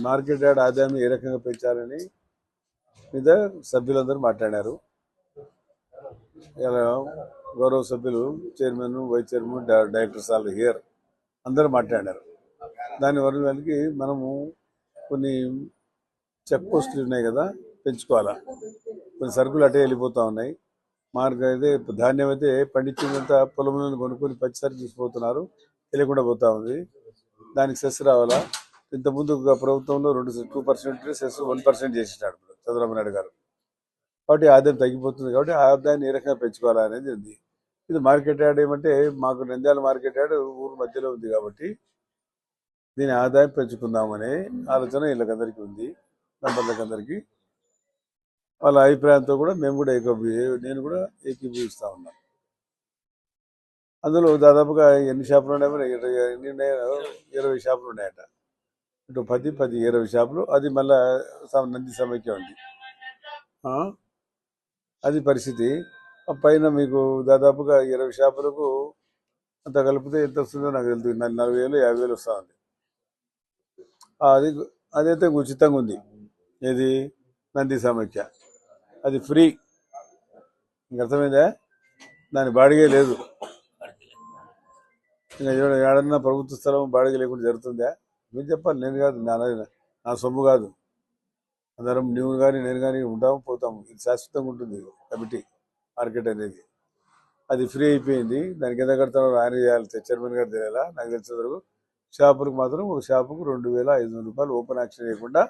Market yard ఆదాయాన్ని ఏ రకంగా పెంచాలని మీద సభ్యులందరూ మాట్లాడారు. ఇలా గౌరవ సభ్యులు chairman, vice chairman, directors all here అందరూ మాట్లాడారు. దానివల్ల మనము కొన్ని చెక్ పోస్టులు ఉన్నాయి కదా, పెంచుకోవాలా. కొన్ని సరుకులు అటే వెళ్ళిపోతూ ఉన్నాయి. అయితే ధాన్యం అయితే పండించినంత పొలంలో కొనుక్కొని పచ్చిసరికి తీసుకుపోతున్నారు, తెలియకుండా పోతా ఉంది. దానికి సెస్ రావాలా. ఇంతకుముందు ప్రభుత్వంలో 2% సెస్ 1% చేసినాడు చంద్రబాబు నాయుడు గారు. కాబట్టి ఆదాయం తగ్గిపోతుంది. కాబట్టి ఆ ఆదాయాన్ని ఏ రకంగా పెంచుకోవాలా అనేది ఉంది. ఇది మార్కెట్ యార్డ్ ఏమంటే మాకు నంద్యాల మార్కెట్ యార్డ్ ఊరు మధ్యలో ఉంది కాబట్టి దీని ఆదాయం పెంచుకుందామనే ఆలోచన వీళ్ళకందరికీ ఉంది. మెంబర్లకందరికీ వాళ్ళ అభిప్రాయంతో కూడా నేను కూడా ఏకీభవిస్తా ఉన్నాను. అందులో దాదాపుగా ఎన్ని షాపులు ఉన్నాయి? 20 షాపులు ఉన్నాయట. ఇటు 10, 20 షాపులు. అది మళ్ళా నంది సమైక్య ఉంది. అది పరిస్థితి. పైన మీకు దాదాపుగా 20 షాపులకు అంత కలిపితే ఎంత వస్తుందో నాకు తెలుసు. 40,000, 50,000 వస్తూ ఉంది. అదైతే ఉచితంగా ఉంది. ఏది నంది సమైక్య అది ఫ్రీ. ఇంక అర్థమైందా? దాని బాడిగే లేదు. ఇంకా ఏడన్నా ప్రభుత్వ స్థలం బాడిగ లేకుండా జరుగుతుందా? మీరు చెప్పాలి, నేను కాదు. నా సొమ్ము కాదు. అందరం నువ్వు కానీ నేను కానీ ఉంటాము, పోతాము. ఇది శాశ్వతంగా ఉంటుంది కమిటీ మార్కెట్ అనేది. అది ఫ్రీ అయిపోయింది. దానికి ఎంత కడతారో ఆయన చేయాలి, చైర్మన్ గారు తెలియాలా. నాకు తెలిసిన వరకు షాపులకు మాత్రం ఒక షాపుకు 2,500 రూపాయలు ఓపెన్ యాక్షన్ చేయకుండా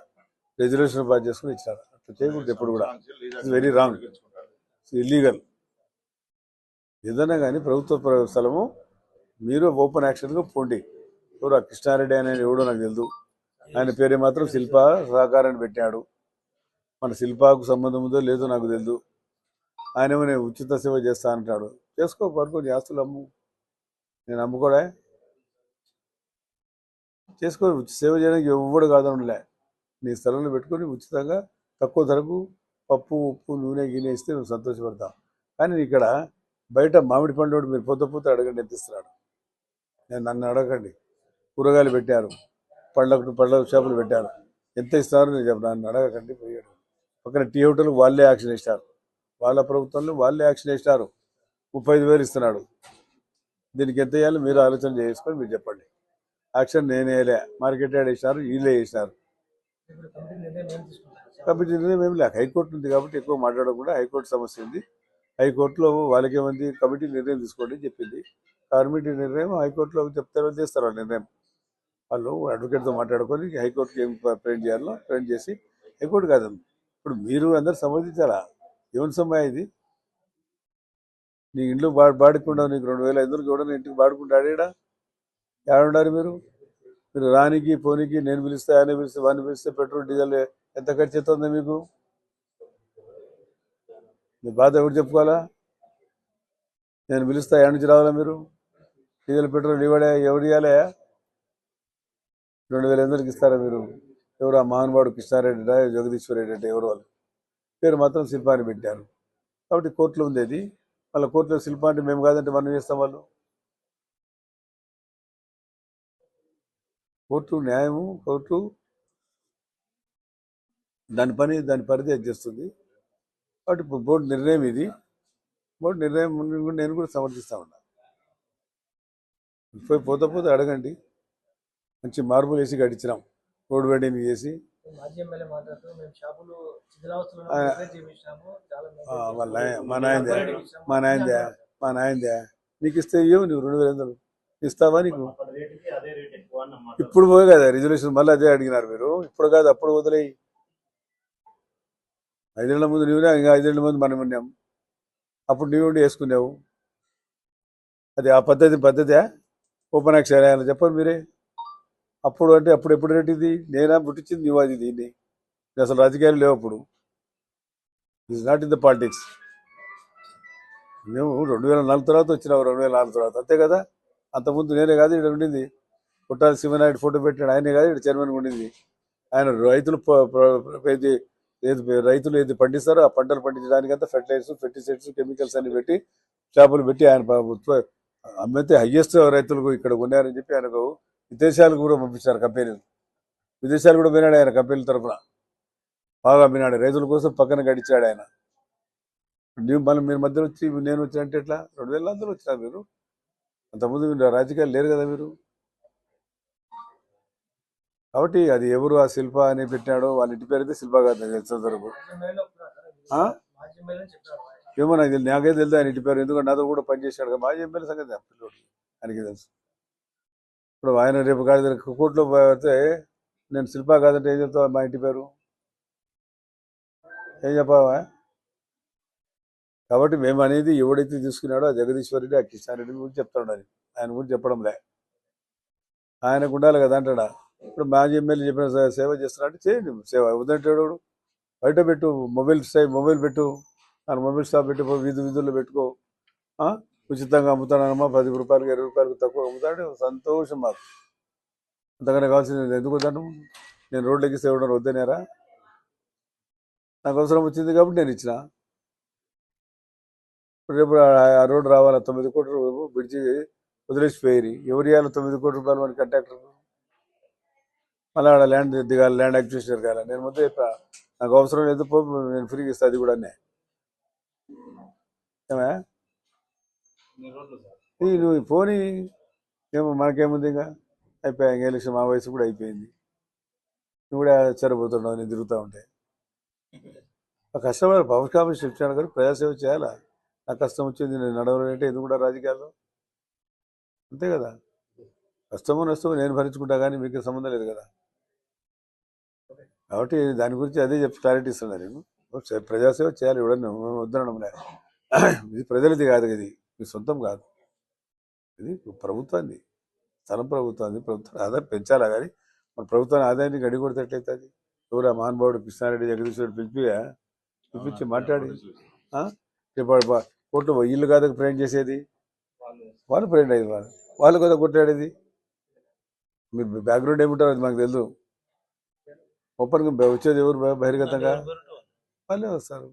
రిజర్వేషన్ పాస్ చేసుకుని ఇచ్చారు. అట్లా చేయకూడదు ఎప్పుడు కూడా. It's very wrong, it's illegal. ఏదైనా కానీ ప్రభుత్వ స్థలము మీరు ఓపెన్ యాక్షన్గా పోండి. ఎవరు ఆ కృష్ణారెడ్డి అనే ఎవడో నాకు తెలుసు. ఆయన పేరే మాత్రం శిల్ప సహకారాన్ని పెట్టాడు. మన శిల్పాకు సంబంధం ఉందో లేదో నాకు తెలుసు. ఆయనేమో నేను ఉచిత సేవ చేస్తా అంటాడు. చేసుకో, పడుకొని ఆస్తులు అమ్ము. నేను అమ్ముకోడా? చేసుకో. సేవ చేయడానికి ఎవ్వడు కాదనలే. నీ స్థలంలో పెట్టుకొని ఉచితంగా తక్కువ ధరకు పప్పు, ఉప్పు, నూనె గిన్నె ఇస్తే నువ్వు సంతోషపడతావు. కానీ ఇక్కడ బయట మామిడి పండు మీరు పోతే అడగండి ఎంత ఇస్తున్నాడు. నన్ను అడగండి. కూరగాయలు పెట్టారు, పళ్ళ షాపులు పెట్టారు, ఎంత ఇస్తారు నేను చెప్పను. నన్ను అడగకండి, పోయాడు. పక్కన టీ హోటల్కి వాళ్ళే యాక్షన్ ఇస్తారు. వాళ్ళ ప్రభుత్వంలో వాళ్ళే యాక్షన్ ఇస్తారు. 35,000 ఇస్తున్నాడు. దీనికి ఎంత వేయాలో మీరు ఆలోచన చేసుకొని మీరు చెప్పండి. యాక్షన్ నేనే వేయలే, మార్కెట్ యార్డ్ వేసినారు, వీళ్ళే వేసినారు. కాబట్టి నిర్ణయం ఏమి లేక హైకోర్టు ఉంది కాబట్టి ఎక్కువ మాట్లాడకుండా. హైకోర్టు సమస్య ఉంది. హైకోర్టులో వాళ్ళకేమంది, కమిటీ నిర్ణయం తీసుకోండి చెప్పింది. కమిటీ నిర్ణయం హైకోర్టులో చెప్తారో చేస్తారు ఆ నిర్ణయం. వాళ్ళు అడ్వకేట్తో మాట్లాడుకొని హైకోర్టుకి ఏం ప్రేమ్ చేయాలో ప్రేమ్ చేసి, హైకోర్టు కాదు ఇప్పుడు మీరు అందరు సమర్థించాలా. ఏమని సమ్మాయి ఇది? నీ ఇంట్లో బాడుకుంటావు, నీకు 2,500 కూడా ఇంటికి బాడుకుంటాడేడా? ఏడుండారు మీరు? రానికి పోనీకి నేను పిలిస్తే, ఆయన పిలిస్తే, వాడిని పిలిస్తే పెట్రోల్ డీజిల్ ఎంత ఖర్చు అవుతుంది మీకు? మీ బాధ ఎవరు చెప్పుకోవాలా? నేను పిలుస్తా, ఏడు నుంచి రావాలా మీరు? డీజిల్ పెట్రోల్ ఎవరు ఇవ్వాలే? 2,500కి ఇస్తారా మీరు? ఎవరు ఆ మహానుభావుడు కృష్ణారెడ్డి, జగదీశ్వర్ రెడ్డి అంటే ఎవరు? వాళ్ళు పేరు మాత్రం శిల్పాన్ని పెట్టారు. కాబట్టి కోర్టులో ఉంది అది. వాళ్ళ కోర్టులో శిల్ప అంటే మేము కాదంటే మనం చేస్తాం. వాళ్ళు కోర్టు న్యాయము, కోర్టు దాని పరిధి అది చేస్తుంది. కాబట్టి బోర్డు నిర్ణయం ఇది. బోర్డు నిర్ణయం నేను కూడా సమర్థిస్తా ఉన్నా. పోతే అడగండి. మంచి మార్బుల్ వేసి కట్టించినాం, రోడ్డు వెడ్డింగ్ చేసి. మా నాయందే నీకు ఇస్తే ఇవ్వవు. నువ్వు 2,500 ఇస్తావా? నీకు ఇప్పుడు పోయి కదా రిజర్వేషన్, మళ్ళీ అదే అడిగినారు మీరు. ఇప్పుడు కాదు, అప్పుడు వదిలేయి. 5 ఏళ్ల ముందు నువ్వునే, ఇంకా 5 ఏళ్ల ముందు మనం ఉన్నాం. అప్పుడు నువ్వు ఉండి వేసుకున్నావు. అది ఆ పద్ధతి ఓపెన్ యాక్షన్ అని చెప్పండి మీరే. అప్పుడు అంటే అప్పుడు ఎప్పుడు రేటు ఇది? నేనా పుట్టించింది నువ్వు? అది దీన్ని అసలు రాజకీయాలు లేవు అప్పుడు. It's not in the politics. మేము 2004 తర్వాత వచ్చినావు, 2004 తర్వాత, అంతే కదా. అంతకుముందు నేనే కాదు ఇక్కడ ఉండింది. పుట్టాల శివనాయుడు ఫోటో పెట్టాడు, ఆయనే కాదు ఇక్కడ చైర్మన్ ఉండింది. ఆయన రైతులు ఏది పండిస్తారో ఆ పంటలు పండించడానికి అంతా ఫెర్టిలైజర్స్, పెస్టిసైడ్స్, కెమికల్స్ అన్ని పెట్టి షాపులు పెట్టి ఆయన అమ్మితే హయ్యెస్ట్ రైతులకు ఇక్కడ ఉన్నారని చెప్పి ఆయనకు విదేశాలకు కూడా పంపించారు కంపెనీలు. విదేశాలు కూడా పోయినాడు ఆయన కంపెనీల తరఫున బాగా పోయినాడు. రైతుల కోసం పక్కన గడిచాడు ఆయన. మళ్ళీ మీరు మధ్యలో వచ్చి నేను వచ్చి అంటే ఎట్లా? 2000 అందరూ వచ్చినారు మీరు. అంతకుముందు మీరు రాజకీయాలు లేరు కదా మీరు. కాబట్టి అది ఎవరు ఆ శిల్ప అని పెట్టినాడో వాళ్ళ ఇంటి పేరు అయితే శిల్ప కాదు నాకు తెలిసినంత వరకు. ఏమో నాకు తెలియదు, నాకే తెలియదు ఆయన ఇంటి పేరు. ఎందుకంటే నాతో కూడా పనిచేశాడు కదా మాజీ ఎమ్మెల్యే సంగతి పిల్లోడు ఆయనకి తెలుసు. ఇప్పుడు ఆయన రేపు కాదు కోర్టులో పోతే నేను శిల్ప కాదంటే ఏం చెప్తావా మా ఇంటి పేరు? ఏం చెప్పావా? కాబట్టి మేము అనేది ఎవడైతే తీసుకున్నాడో ఆ జగదీశ్వర్ రెడ్డి ఆ కిషారెడ్డి గురించి చెప్తాడు. అది ఆయన గురించి చెప్పడంలే, ఆయనకు ఉండాలి కదా అంటాడా. ఇప్పుడు మాజీ ఎమ్మెల్యే చెప్పిన సేవ చేస్తున్నాడు, చేయండి సేవ. వద్దంటాడు బయట పెట్టు, మొబైల్ పెట్టు, ఆ మొబైల్ షాప్ పెట్టు, వీధుల్లో పెట్టుకో. ఉచితంగా అమ్ముతానమ్మా, 10 రూపాయలకు 20 రూపాయలకు తక్కువ అమ్ముతాడు, సంతోషం మాకు. అంతకన్నా కావాల్సింది ఎందుకు వద్దాను? నేను రోడ్లకి సేవడం వద్దనేరా? నాకు అవసరం వచ్చింది కాబట్టి నేను ఇచ్చిన. రేపు ఆ రోడ్డు రావాలా, 9 కోట్ల రూపాయలు బ్రిడ్జి వదిలేసిపోయి ఎవరు ఇవ్వాలి 9 కోట్ల రూపాయలు మన కాంట్రాక్టర్? మళ్ళీ ఆడ ల్యాండ్ దిగాలి, ల్యాండ్ అక్విజిషన్ కావాలి. నేను ముందే చెప్పా నాకు అవసరం లేదు పో, నేను ఫ్రీగా ఇస్తా. అది కూడా ఏమా నువ్వు పోనీ, ఏమో మనకేముంది, ఇంకా అయిపోయాయి ఎలక్షన్. మా వయసు కూడా అయిపోయింది, నువ్వు కూడా చెరబోతున్నావు నేను తిరుగుతూ ఉంటే. కష్టపడాలి. పవన్ కళ్యాణ్ చెప్తాను కానీ ప్రజాసేవ చేయాలా. నాకు కష్టం వచ్చింది నేను నడవాలంటే ఎందుకు కూడా రాజకీయాల్లో అంతే కదా. కష్టమో నష్టమో నేను భరించుకుంటా కానీ మీకు సంబంధం లేదు కదా. కాబట్టి దాని గురించి అదే క్లారిటీ ఇస్తున్నా నేను. ప్రజాసేవ చేయాలి, ఇవ్వడం వద్దనడంలే. ఇది ప్రజలది కాదు, ఇది మీ సొంతం కాదు, ఇది ప్రభుత్వాన్ని, స్థలం ప్రభుత్వాన్ని. ప్రభుత్వాన్ని ఆదాయం పెంచాలా కానీ మన ప్రభుత్వాన్ని ఆదాయాన్ని గడి కొడితేట్లయితే అది ఎవరు ఆ మహానుభావుడు కృష్ణారెడ్డి జగదీశ్వరుడు పిలిపించి మాట్లాడి కోర్టు ఇల్లు కాదు ప్రయాణం చేసేది, వాళ్ళు ప్రయాణం అయ్యేది, వాళ్ళు కదా కొట్టాడేది. మీరు బ్యాక్గ్రౌండ్ ఏముంటారో అది మాకు తెలుసు. ఓపెన్గా వచ్చేది ఎవరు బహిర్గతంగా? వాళ్ళే వస్తారు.